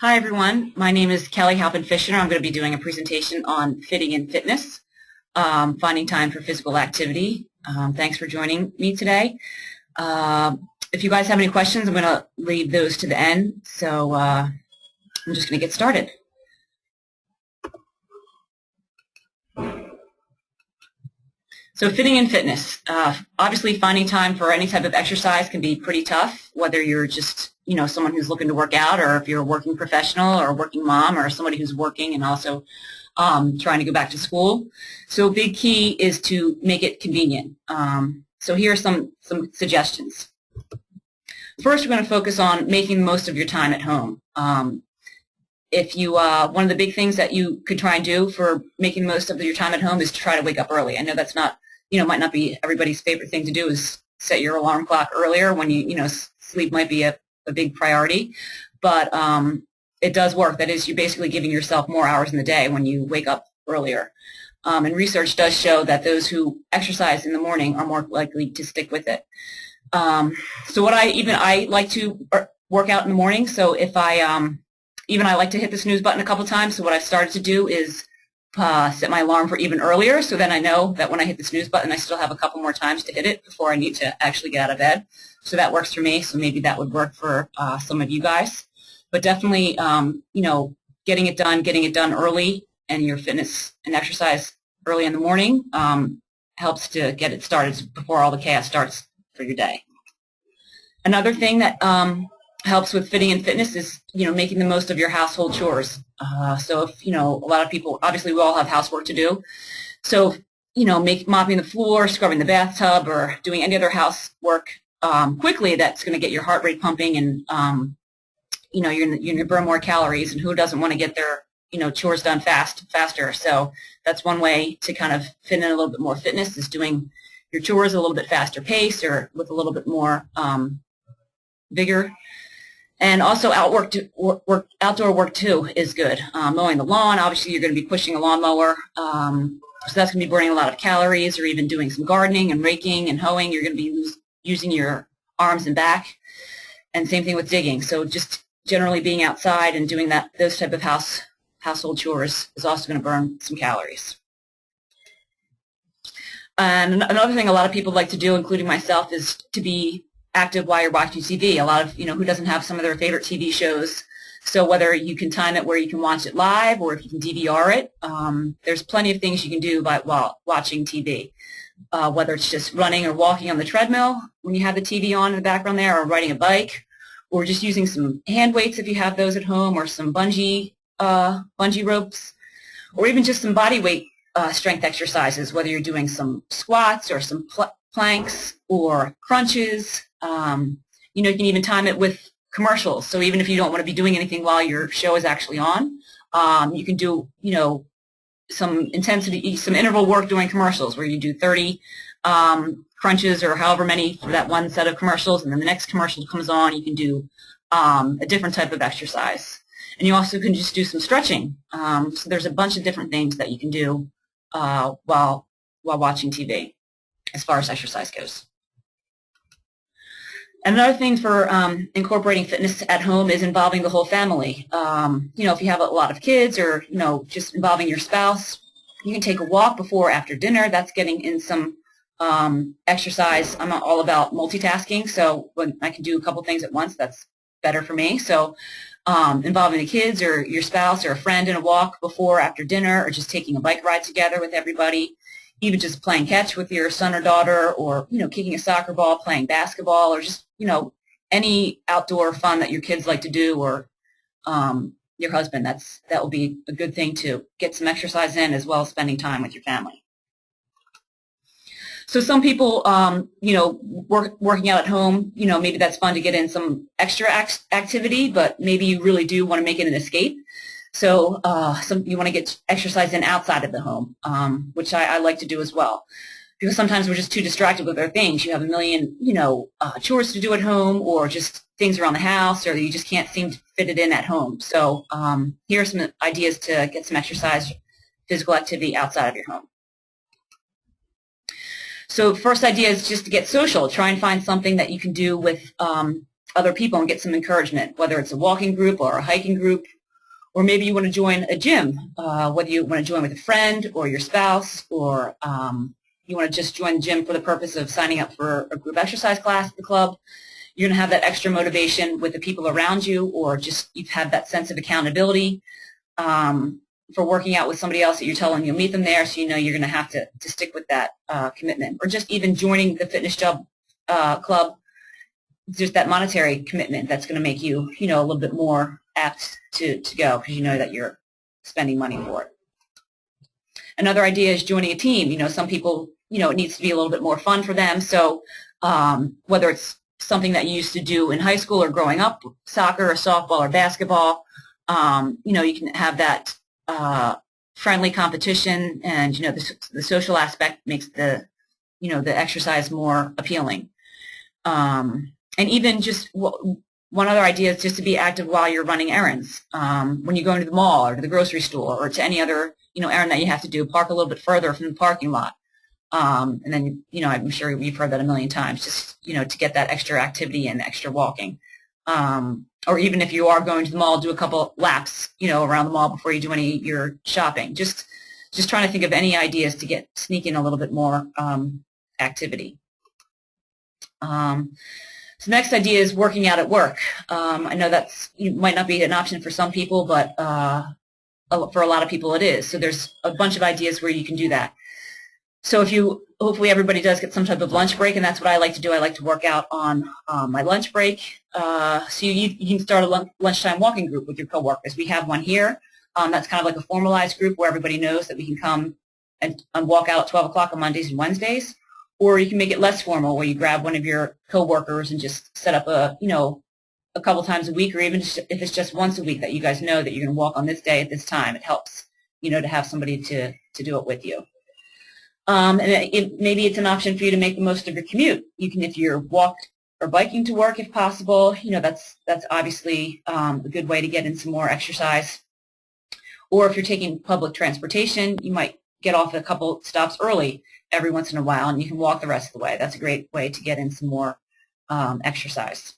Hi everyone, my name is Kelly Halpin. I'm going to be doing a presentation on fitting in fitness, finding time for physical activity. Thanks for joining me today. If you guys have any questions, I'm going to leave those to the end, so I'm just going to get started. So fitting in fitness. Obviously finding time for any type of exercise can be pretty tough, whether you're just someone who's looking to work out, or if you're a working professional or a working mom, or somebody who's working and also trying to go back to school. So a big key is to make it convenient. So here are some suggestions. First, we're going to focus on making the most of your time at home. If you, one of the big things that you could try and do for making the most of your time at home is to try to wake up early. I know that's not, might not be everybody's favorite thing to do, is set your alarm clock earlier when sleep might be a big priority, but it does work. That is, you're basically giving yourself more hours in the day when you wake up earlier. And research does show that those who exercise in the morning are more likely to stick with it. So what I like to work out in the morning. So if I like to hit the snooze button a couple times. So what I've started to do is set my alarm for even earlier, so then I know that when I hit the snooze button, I still have a couple more times to hit it before I need to actually get out of bed. So that works for me. So maybe that would work for some of you guys. But definitely, getting it done early, and your fitness and exercise early in the morning helps to get it started before all the chaos starts for your day. Another thing that helps with fitting in fitness is, making the most of your household chores. So if, a lot of people, obviously we all have housework to do. So, mopping the floor, scrubbing the bathtub, or doing any other housework quickly that's going to get your heart rate pumping, and, you're going to burn more calories, and who doesn't want to get their, chores done faster. So that's one way to kind of fit in a little bit more fitness, is doing your chores a little bit faster pace, or with a little bit more vigor. And also outdoor work too is good. Mowing the lawn, obviously you're going to be pushing a lawnmower, so that's going to be burning a lot of calories. Or even doing some gardening and raking and hoeing, you're going to be using your arms and back. And same thing with digging. So just generally being outside and doing those type of household chores is also going to burn some calories. And another thing a lot of people like to do, including myself, is to be active while you're watching TV. A lot of, who doesn't have some of their favorite TV shows? So whether you can time it where you can watch it live, or if you can DVR it, there's plenty of things you can do while watching TV. Whether it's just running or walking on the treadmill when you have the TV on in the background there, or riding a bike, or just using some hand weights if you have those at home, or some bungee ropes, or even just some body weight strength exercises, whether you're doing some squats or some planks or crunches. You can even time it with commercials. So even if you don't want to be doing anything while your show is actually on, you can do, some intensity, some interval work during commercials, where you do 30 crunches or however many for that one set of commercials, and then the next commercial comes on, you can do a different type of exercise. And you also can just do some stretching. So there's a bunch of different things that you can do while watching TV as far as exercise goes. Another thing for incorporating fitness at home is involving the whole family. If you have a lot of kids, or, just involving your spouse, you can take a walk before or after dinner. That's getting in some exercise. I'm all about multitasking, so when I can do a couple things at once, that's better for me. So involving the kids or your spouse or a friend in a walk before or after dinner, or just taking a bike ride together with everybody. Even just playing catch with your son or daughter, or, kicking a soccer ball, playing basketball, or just, any outdoor fun that your kids like to do, or your husband. That will be a good thing to get some exercise in, as well as spending time with your family. So some people, working out at home, maybe that's fun to get in some extra activity, but maybe you really do want to make it an escape. So you want to get exercise in outside of the home, which I like to do as well, because sometimes we're just too distracted with our things. You have a million, chores to do at home, or just things around the house, or you just can't seem to fit it in at home. So here are some ideas to get some exercise, physical activity outside of your home. So first idea is just to get social. Try and find something that you can do with other people and get some encouragement, whether it's a walking group or a hiking group, or maybe you want to join a gym, whether you want to join with a friend or your spouse, or you want to just join the gym for the purpose of signing up for a group exercise class at the club. You're going to have that extra motivation with the people around you, or just you've had that sense of accountability for working out with somebody else that you're telling you'll meet them there, so you know you're going to have to stick with that commitment. Or just even joining the fitness club, just that monetary commitment that's going to make you, a little bit more apt to go, because you know that you're spending money for it. Another idea is joining a team. Some people, it needs to be a little bit more fun for them. So whether it's something that you used to do in high school or growing up, soccer or softball or basketball, you can have that friendly competition, and the social aspect makes the exercise more appealing. And even just one other idea is just to be active while you're running errands. When you go into the mall or to the grocery store or to any other errand that you have to do, park a little bit further from the parking lot. And then I'm sure you've heard that a million times. Just to get that extra activity and extra walking. Or even if you are going to the mall, do a couple laps, around the mall before you do any of your shopping. Just trying to think of any ideas to sneak in a little bit more activity. So next idea is working out at work. I know might not be an option for some people, but for a lot of people it is. So there's a bunch of ideas where you can do that. So hopefully everybody does get some type of lunch break, and that's what I like to do. I like to work out on my lunch break. So you can start a lunchtime walking group with your coworkers. We have one here. That's kind of like a formalized group where everybody knows that we can come and walk out at 12 o'clock on Mondays and Wednesdays. Or you can make it less formal, where you grab one of your coworkers and just set up a couple times a week, or even if it's just once a week that you guys know that you're going to walk on this day at this time. It helps, to have somebody to do it with you. And maybe it's an option for you to make the most of your commute. You can, if you're walking or biking to work, if possible, that's obviously a good way to get in some more exercise. Or if you're taking public transportation, you might get off a couple stops early every once in a while, and you can walk the rest of the way. That's a great way to get in some more exercise.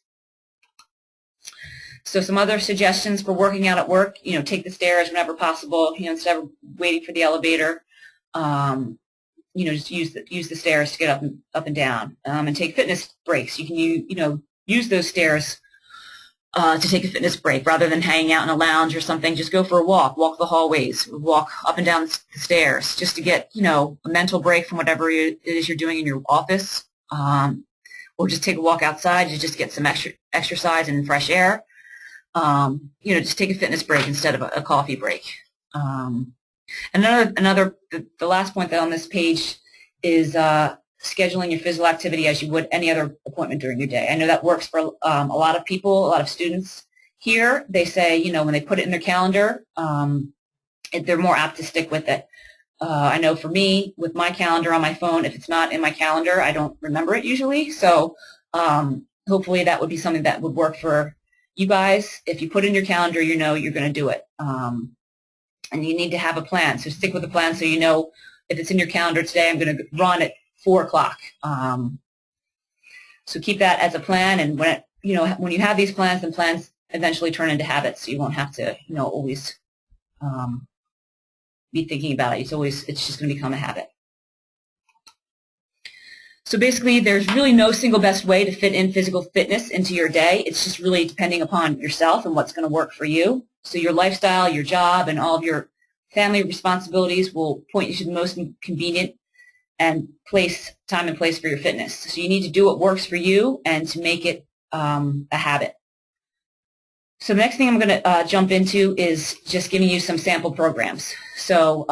So some other suggestions for working out at work, take the stairs whenever possible, instead of waiting for the elevator. Just use the stairs to get up and down, and take fitness breaks. You can use those stairs to take a fitness break rather than hanging out in a lounge or something. Just go for a walk the hallways, walk up and down the stairs, just to get a mental break from whatever it is you're doing in your office, or just take a walk outside to just get some exercise and fresh air. Just take a fitness break instead of a coffee break. The last point on this page is scheduling your physical activity as you would any other appointment during your day. I know that works for a lot of people, a lot of students here. They say, when they put it in their calendar, they're more apt to stick with it. I know for me, with my calendar on my phone, if it's not in my calendar, I don't remember it usually. So hopefully that would be something that would work for you guys. If you put it in your calendar, you're going to do it. And you need to have a plan. So stick with the plan so if it's in your calendar today, I'm going to run at 4 o'clock. So keep that as a plan, and when you have these plans, then plans eventually turn into habits. So you won't have to always be thinking about it. It's just going to become a habit. So basically, there's really no single best way to fit in physical fitness into your day. It's just really depending upon yourself and what's going to work for you. So your lifestyle, your job, and all of your family responsibilities will point you to the most convenient and time and place for your fitness. So you need to do what works for you and to make it a habit. So the next thing I'm going to jump into is just giving you some sample programs. So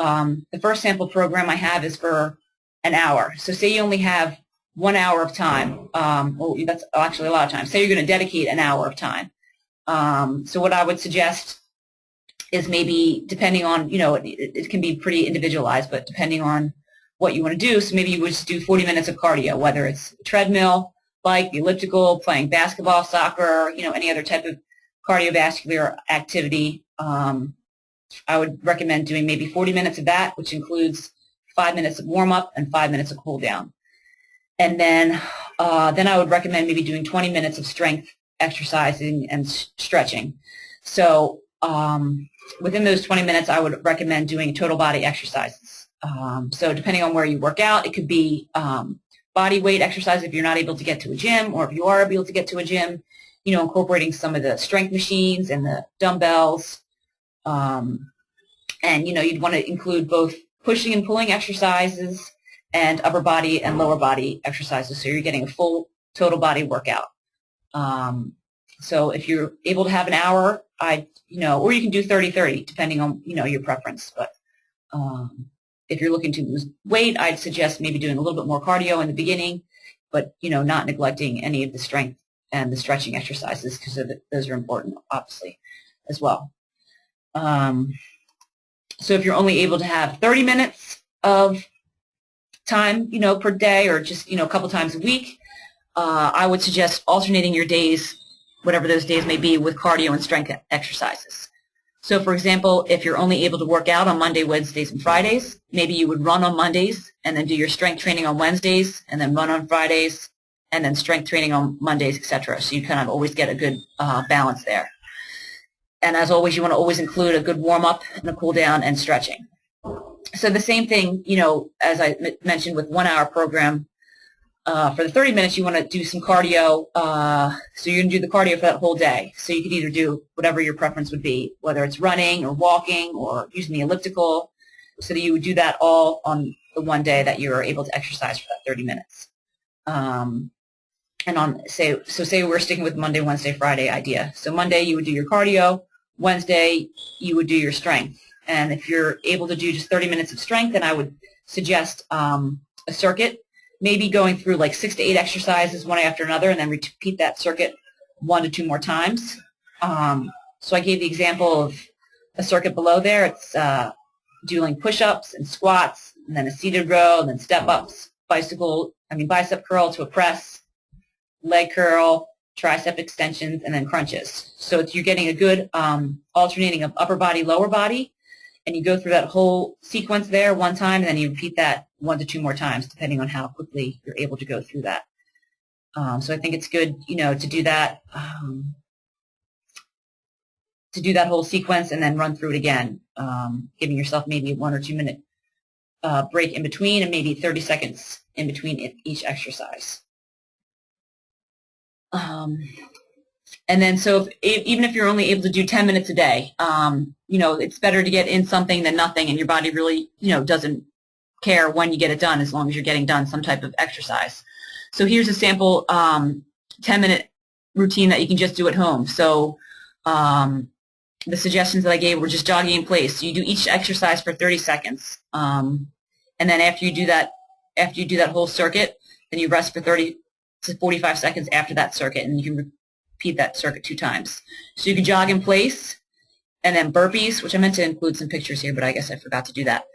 the first sample program I have is for an hour. So say you only have 1 hour of time. Well, that's actually a lot of time. Say you're going to dedicate an hour of time. So what I would suggest is maybe depending on, it can be pretty individualized, but depending on what you want to do. So maybe you would just do 40 minutes of cardio, whether it's treadmill, bike, elliptical, playing basketball, soccer, any other type of cardiovascular activity. I would recommend doing maybe 40 minutes of that, which includes 5 minutes of warm-up and 5 minutes of cool-down. And then I would recommend maybe doing 20 minutes of strength exercising and stretching. So within those 20 minutes, I would recommend doing total body exercises. So depending on where you work out, it could be body weight exercise if you're not able to get to a gym, or if you are able to get to a gym, incorporating some of the strength machines and the dumbbells. And, you'd want to include both pushing and pulling exercises and upper body and lower body exercises, so you're getting a full total body workout. So if you're able to have an hour, or you can do 30-30, depending on, your preference. But if you're looking to lose weight, I'd suggest maybe doing a little bit more cardio in the beginning, but, not neglecting any of the strength and the stretching exercises, because those are important, obviously, as well. So if you're only able to have 30 minutes of time, per day, or just, a couple times a week, I would suggest alternating your days, whatever those days may be, with cardio and strength exercises. So, for example, if you're only able to work out on Monday, Wednesdays, and Fridays, maybe you would run on Mondays and then do your strength training on Wednesdays, and then run on Fridays, and then strength training on Mondays, etc. So you kind of always get a good balance there. And as always, you want to always include a good warm-up and a cool-down and stretching. So the same thing, as I mentioned with 1 hour program, for the 30 minutes, you want to do some cardio. So you're going to do the cardio for that whole day. So you could either do whatever your preference would be, whether it's running or walking or using the elliptical, so that you would do that all on the one day that you're able to exercise for that 30 minutes. And say we're sticking with Monday, Wednesday, Friday idea. So Monday you would do your cardio. Wednesday you would do your strength. And if you're able to do just 30 minutes of strength, then I would suggest a circuit, maybe going through like 6 to 8 exercises one after another, and then repeat that circuit 1 to 2 more times. So I gave the example of a circuit below there. It's doing push-ups and squats, and then a seated row, and then step-ups, bicep curl to a press, leg curl, tricep extensions, and then crunches. So you're getting a good alternating of upper body, lower body, and you go through that whole sequence there one time, and then you repeat that 1 to 2 more times, depending on how quickly you're able to go through that. So I think it's good, to do that whole sequence and then run through it again, giving yourself maybe a 1 or 2 minute break in between, and maybe 30 seconds in between each exercise. And then even if you're only able to do 10 minutes a day, it's better to get in something than nothing, and your body really, doesn't care when you get it done, as long as you're getting done some type of exercise. So here's a sample 10-minute routine that you can just do at home. So the suggestions that I gave were just jogging in place. So you do each exercise for 30 seconds. And then after you do that whole circuit, then you rest for 30 to 45 seconds after that circuit, and you can repeat that circuit 2 times. So you can jog in place, and then burpees, which I meant to include some pictures here, but I guess I forgot to do that.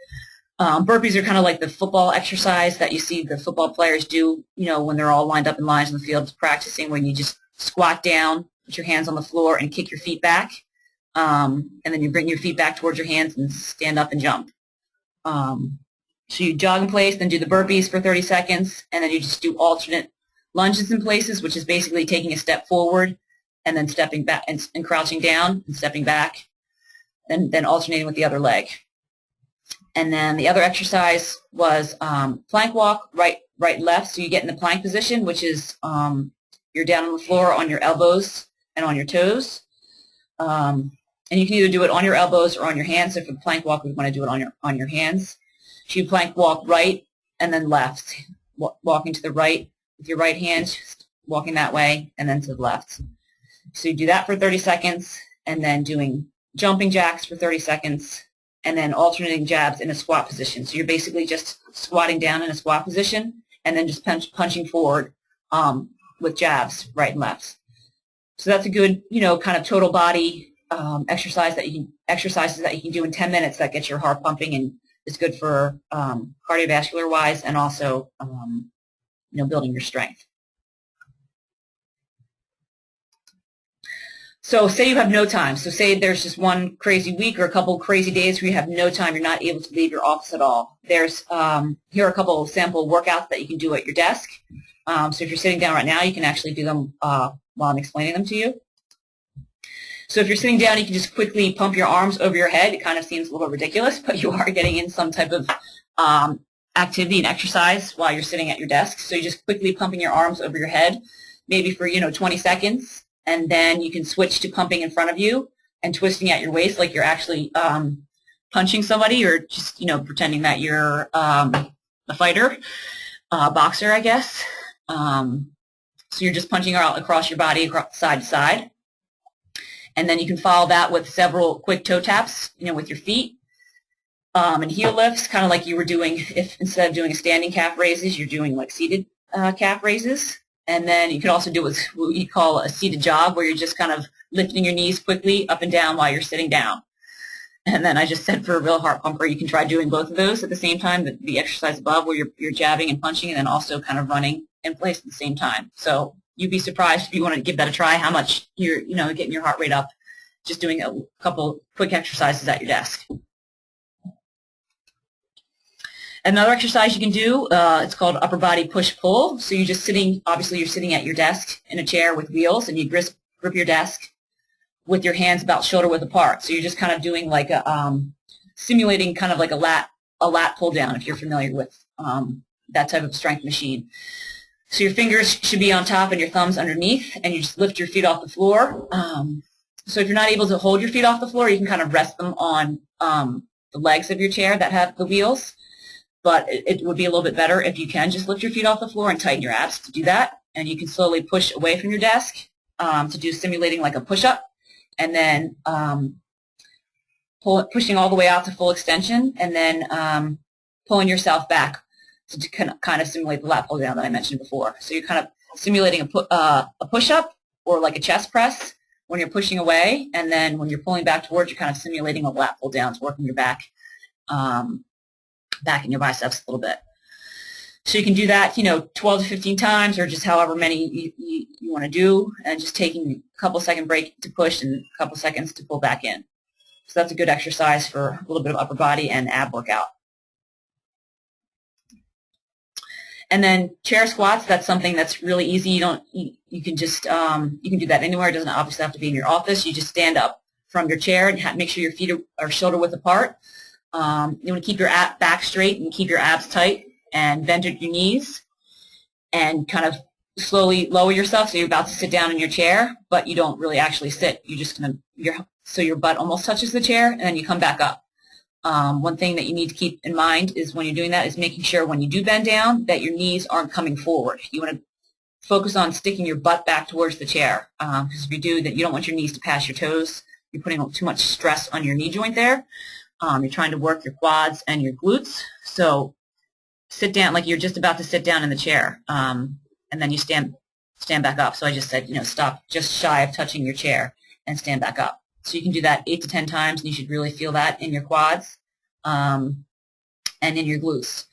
Burpees are kind of like the football exercise that you see the football players do, when they're all lined up in lines in the field practicing, when you just squat down, put your hands on the floor, and kick your feet back. And then you bring your feet back towards your hands and stand up and jump. So you jog in place, then do the burpees for 30 seconds, and then you just do alternate lunges in places, which is basically taking a step forward and then stepping back and crouching down and stepping back, then alternating with the other leg. And then the other exercise was plank walk, right, left. So you get in the plank position, which is you're down on the floor on your elbows and on your toes. And you can either do it on your elbows or on your hands. So for the plank walk, we want to do it on your hands. So you plank walk right and then left, walking to the right with your right hand, just walking that way, and then to the left. So you do that for 30 seconds, and then doing jumping jacks for 30 seconds, and then alternating jabs in a squat position. So you're basically just squatting down in a squat position, and then just punching forward with jabs right and left. So that's a good, kind of total body exercises that you can do in 10 minutes that gets your heart pumping, and is good for cardiovascular wise, and also building your strength. So say you have no time. So say there's just one crazy week or a couple crazy days where you have no time, you're not able to leave your office at all. There's here are a couple of sample workouts that you can do at your desk. So if you're sitting down right now, you can actually do them while I'm explaining them to you. So if you're sitting down, you can just quickly pump your arms over your head. It kind of seems a little ridiculous, but you are getting in some type of activity and exercise while you're sitting at your desk. So you're just quickly pumping your arms over your head, maybe for 20 seconds, and then you can switch to pumping in front of you and twisting at your waist like you're actually punching somebody, or just pretending that you're a fighter, boxer, I guess. So you're just punching out across your body, side to side. And then you can follow that with several quick toe taps, with your feet, and heel lifts, kind of like you were doing if instead of doing a standing calf raises, you're doing like seated calf raises. And then you can also do what we call a seated jog, where you're just kind of lifting your knees quickly up and down while you're sitting down. And then I just said for a real heart pumper, you can try doing both of those at the same time, the exercise above where you're jabbing and punching, and then also kind of running in place at the same time. So you'd be surprised if you want to give that a try how much you're getting your heart rate up just doing a couple quick exercises at your desk. Another exercise you can do, it's called upper body push-pull. So you're just sitting, obviously you're sitting at your desk in a chair with wheels, and you grip your desk with your hands about shoulder width apart. So you're just kind of doing like a, simulating kind of like a lat pull down, if you're familiar with that type of strength machine. So your fingers should be on top and your thumbs underneath, and you just lift your feet off the floor. So if you're not able to hold your feet off the floor, you can kind of rest them on the legs of your chair that have the wheels. But it would be a little bit better if you can just lift your feet off the floor and tighten your abs to do that. And you can slowly push away from your desk to do simulating like a push-up, and then pushing all the way out to full extension, and then pulling yourself back to kind of simulate the lat pull down that I mentioned before. So you're kind of simulating a push-up or like a chest press when you're pushing away, and then when you're pulling back towards, you're kind of simulating a lat pull down, working your back in your biceps a little bit. So you can do that, 12 to 15 times, or just however many you want to do, and just taking a couple second break to push and a couple seconds to pull back in. So that's a good exercise for a little bit of upper body and ab workout. And then chair squats, that's something that's really easy. You can just you can do that anywhere. It doesn't obviously have to be in your office. You just stand up from your chair and make sure your feet are shoulder width apart. You want to keep your back straight and keep your abs tight, and bend at your knees, and kind of slowly lower yourself so you're about to sit down in your chair, but you don't really actually sit. You're just going to, so your butt almost touches the chair, and then you come back up. One thing that you need to keep in mind is when you're doing that is making sure when you do bend down that your knees aren't coming forward. You want to focus on sticking your butt back towards the chair, because if you do that, you don't want your knees to pass your toes. You're putting too much stress on your knee joint there. You're trying to work your quads and your glutes. So sit down like you're just about to sit down in the chair, and then you stand back up. So I just said, stop just shy of touching your chair and stand back up. So you can do that 8 to 10 times, and you should really feel that in your quads and in your glutes.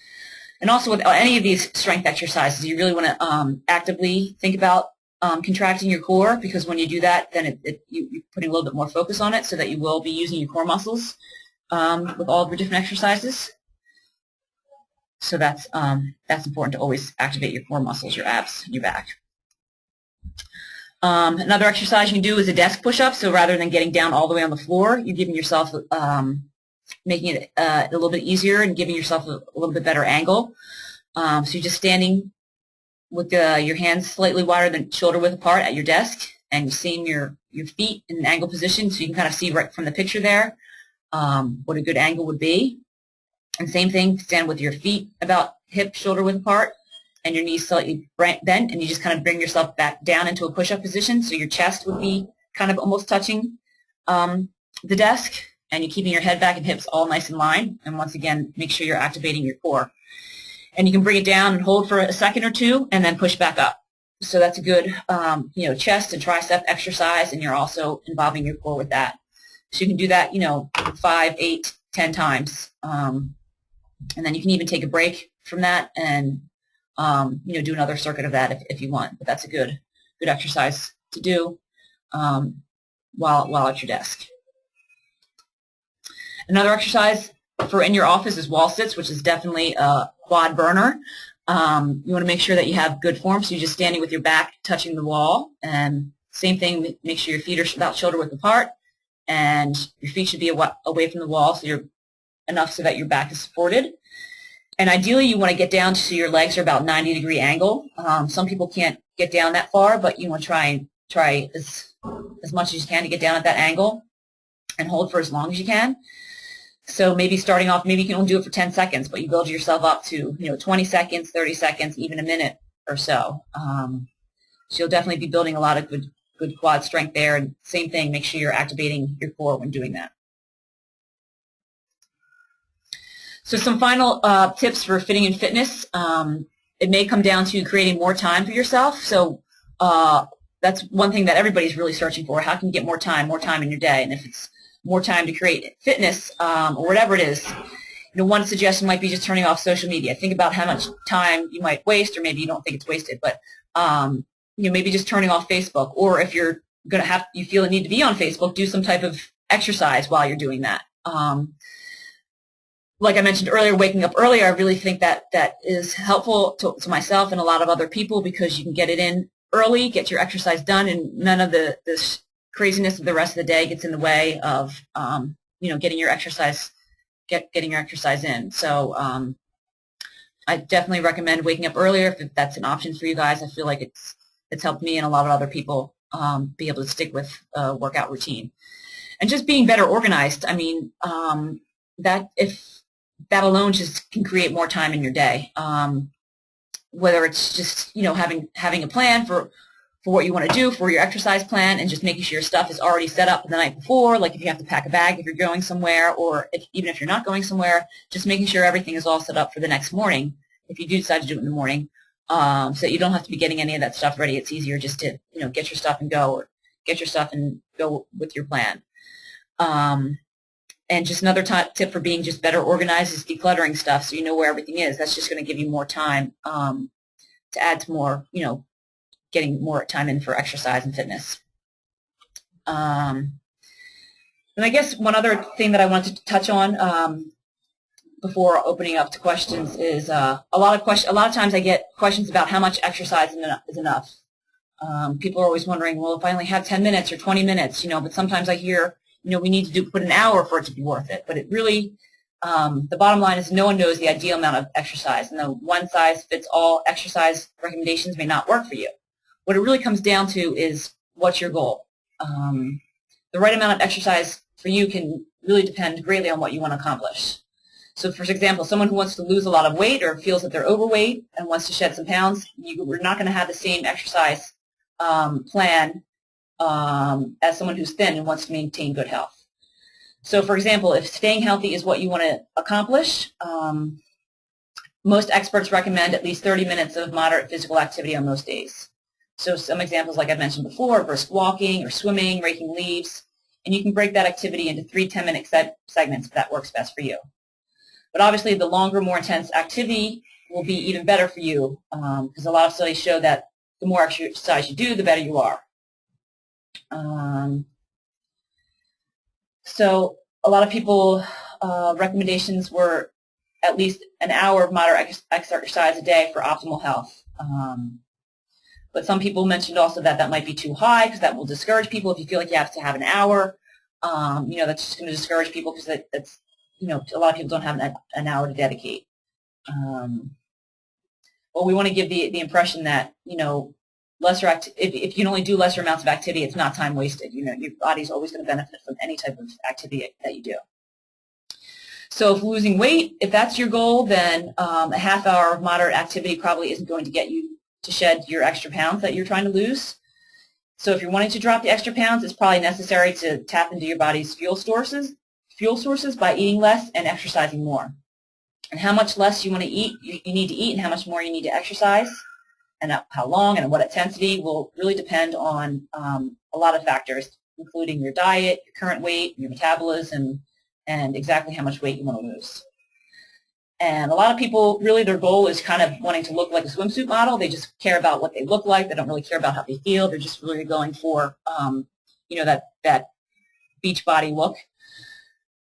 And also with any of these strength exercises, you really want to actively think about contracting your core, because when you do that, then you're putting a little bit more focus on it, so that you will be using your core muscles with all of your different exercises. So that's important to always activate your core muscles, your abs, and your back. Another exercise you can do is a desk push-up. So rather than getting down all the way on the floor, you're giving yourself, making it a little bit easier and giving yourself a little bit better angle. So you're just standing with your hands slightly wider than shoulder width apart at your desk, and you're seeing your feet in an angle position, so you can kind of see right from the picture there what a good angle would be. And same thing, stand with your feet about hip, shoulder width apart, and your knees slightly bent, and you just kind of bring yourself back down into a push-up position, so your chest would be kind of almost touching the desk, and you're keeping your head back and hips all nice in line. And once again, make sure you're activating your core. And you can bring it down and hold for a second or two, and then push back up. So that's a good, chest and tricep exercise, and you're also involving your core with that. So you can do that, 5, 8, 10 times. And then you can even take a break from that and, do another circuit of that if you want. But that's a good exercise to do while at your desk. Another exercise for in your office is wall sits, which is definitely a quad burner. You want to make sure that you have good form, so you're just standing with your back touching the wall. And same thing, make sure your feet are about shoulder width apart, and your feet should be away from the wall, so you're enough so that your back is supported. And ideally, you want to get down so your legs are about 90-degree angle. Some people can't get down that far, but you want to try as much as you can to get down at that angle and hold for as long as you can. So maybe starting off, maybe you can only do it for 10 seconds, but you build yourself up to 20 seconds, 30 seconds, even a minute or so. So you'll definitely be building a lot of good quad strength there. And same thing, make sure you're activating your core when doing that. So some final tips for fitting and fitness. It may come down to creating more time for yourself. So that's one thing that everybody's really searching for. How can you get more time in your day? And if it's more time to create fitness or whatever it is, one suggestion might be just turning off social media. Think about how much time you might waste, or maybe you don't think it's wasted, but maybe just turning off Facebook. Or if you're you feel a need to be on Facebook, do some type of exercise while you're doing that. Like I mentioned earlier, waking up earlier, I really think that is helpful to myself and a lot of other people, because you can get it in early, get your exercise done, and none of this craziness of the rest of the day gets in the way of getting your exercise in. So I definitely recommend waking up earlier if that's an option for you guys. I feel like it's helped me and a lot of other people be able to stick with a workout routine. And just being better organized. I mean, that alone just can create more time in your day. Whether it's just having a plan for what you want to do for your exercise plan, and just making sure your stuff is already set up the night before, like if you have to pack a bag if you're going somewhere, or even if you're not going somewhere, just making sure everything is all set up for the next morning if you do decide to do it in the morning, so that you don't have to be getting any of that stuff ready. It's easier just to get your stuff and go, or get your stuff and go with your plan. And just another tip for being just better organized is decluttering stuff, so you know where everything is. That's just going to give you more time to add to more, getting more time in for exercise and fitness. And I guess one other thing that I wanted to touch on before opening up to questions is a lot of times I get questions about how much exercise is enough. People are always wondering, well, if I only have 10 minutes or 20 minutes, but sometimes I hear, we need to put an hour for it to be worth it. But it really, the bottom line is no one knows the ideal amount of exercise, and the one-size-fits-all exercise recommendations may not work for you. What it really comes down to is, what's your goal? The right amount of exercise for you can really depend greatly on what you want to accomplish. So, for example, someone who wants to lose a lot of weight, or feels that they're overweight and wants to shed some pounds, we're not going to have the same exercise plan as someone who's thin and wants to maintain good health. So, for example, if staying healthy is what you want to accomplish, most experts recommend at least 30 minutes of moderate physical activity on most days. So some examples, like I mentioned before, brisk walking or swimming, raking leaves, and you can break that activity into 3 10-minute segments if that works best for you. But obviously, the longer, more intense activity will be even better for you, because a lot of studies show that the more exercise you do, the better you are. So a lot of people, recommendations were at least an hour of moderate exercise a day for optimal health. But some people mentioned also that might be too high, because that will discourage people. If you feel like you have to have an hour, that's just going to discourage people, because that's a lot of people don't have an hour to dedicate. Well, we want to give the impression that if you can only do lesser amounts of activity, it's not time wasted. Your body's always going to benefit from any type of activity that you do. So if losing weight, if that's your goal, then a half hour of moderate activity probably isn't going to get you to shed your extra pounds that you're trying to lose. So if you're wanting to drop the extra pounds, it's probably necessary to tap into your body's fuel sources by eating less and exercising more. And how much less you want to eat, you need to eat, and how much more you need to exercise, and how long and what intensity will really depend on a lot of factors, including your diet, your current weight, your metabolism, and exactly how much weight you want to lose. And a lot of people, really their goal is kind of wanting to look like a swimsuit model. They just care about what they look like. They don't really care about how they feel. They're just really going for, that beach body look.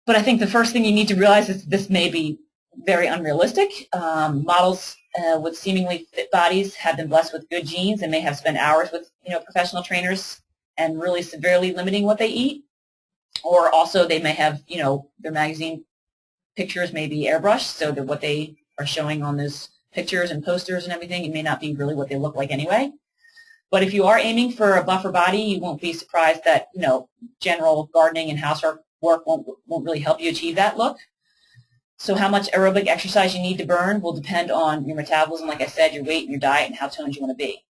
But I think the first thing you need to realize is this may be very unrealistic. Models with seemingly fit bodies have been blessed with good genes and may have spent hours with professional trainers and really severely limiting what they eat. Or also they may have their magazine pictures may be airbrushed, so that what they are showing on those pictures and posters and everything, it may not be really what they look like anyway. But if you are aiming for a buffer body, you won't be surprised that general gardening and housework won't really help you achieve that look. So how much aerobic exercise you need to burn will depend on your metabolism, like I said, your weight and your diet, and how toned you want to be.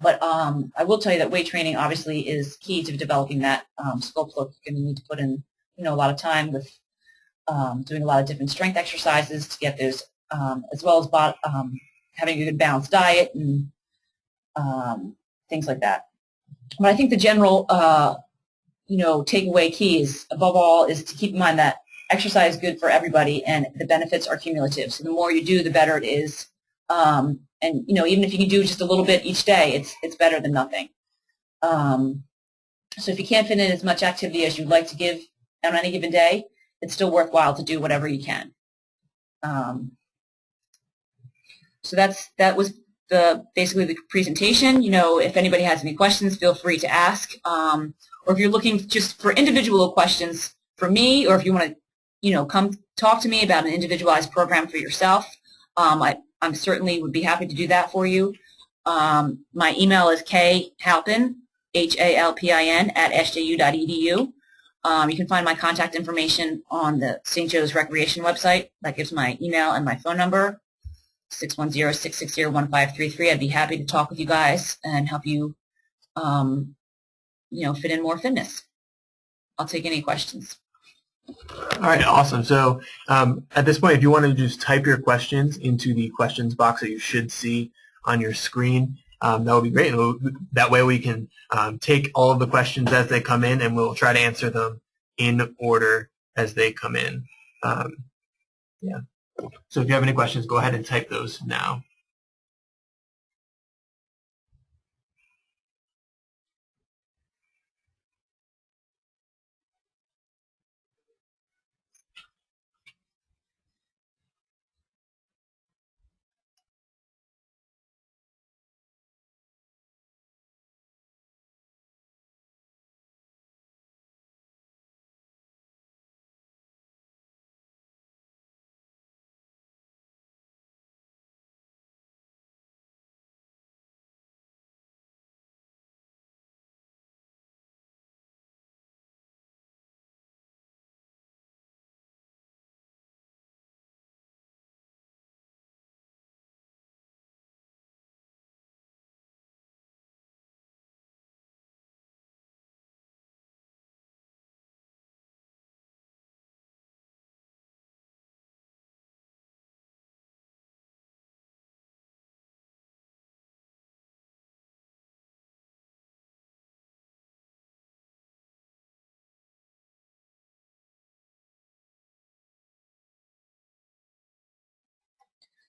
But I will tell you that weight training obviously is key to developing that sculpt look. You're going to need to put in a lot of time with doing a lot of different strength exercises to get those, as well as having a good balanced diet and things like that. But I think the general takeaway key is, above all, is to keep in mind that exercise is good for everybody and the benefits are cumulative. So the more you do, the better it is. And even if you can do just a little bit each day, it's better than nothing. So if you can't fit in as much activity as you'd like to give on any given day, it's still worthwhile to do whatever you can. So that was basically the presentation. If anybody has any questions, feel free to ask. Or if you're looking just for individual questions for me, or if you want to, come talk to me about an individualized program for yourself, I certainly would be happy to do that for you. My email is khalpin, Halpin, @sju.edu. You can find my contact information on the St. Joe's Recreation website. That gives my email and my phone number, 610-660-1533. I'd be happy to talk with you guys and help you, fit in more fitness. I'll take any questions. All right, awesome. So at this point, if you want to just type your questions into the questions box that you should see on your screen, that would be great. That way we can take all of the questions as they come in, and we'll try to answer them in order as they come in. Yeah. So if you have any questions, go ahead and type those now.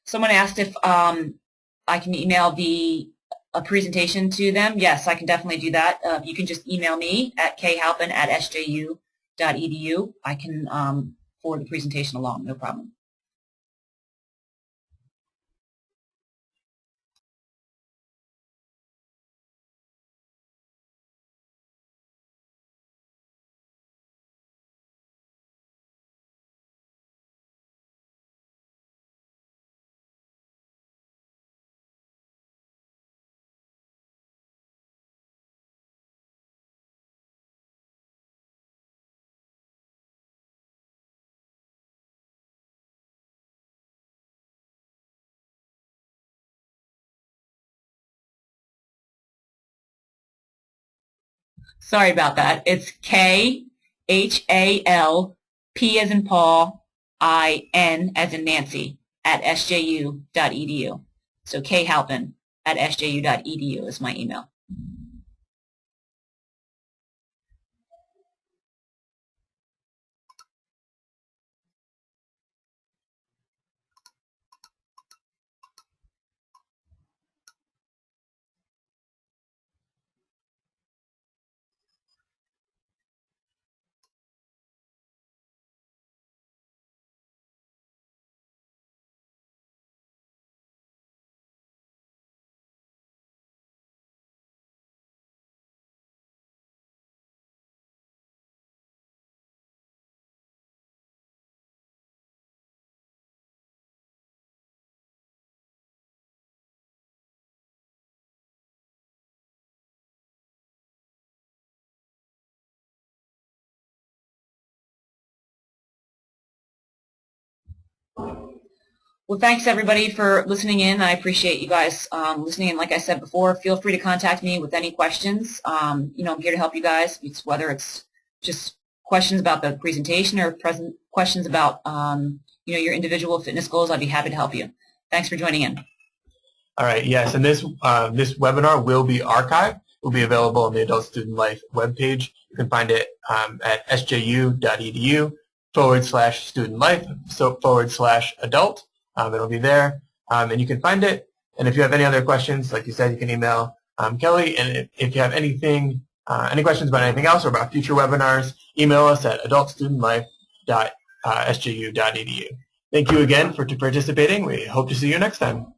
Someone asked if I can email a presentation to them. Yes, I can definitely do that. You can just email me at khalpin@sju.edu. I can forward the presentation along, no problem. Sorry about that. It's KHALP as in Paul, IN as in Nancy, @sju.edu. So khalpin@sju.edu is my email. Well, thanks everybody for listening in. I appreciate you guys listening in. Like I said before, feel free to contact me with any questions. I'm here to help you guys. Whether it's just questions about the presentation or questions about your individual fitness goals, I'd be happy to help you. Thanks for joining in. All right, yes, and this webinar will be archived. It will be available on the Adult Student Life webpage. You can find it at sju.edu/studentlife/adult. It'll be there, and you can find it. And if you have any other questions, like you said, you can email Kelly. And if you have any questions about anything else or about future webinars, email us at adultstudentlife.sju.edu. Thank you again for participating. We hope to see you next time.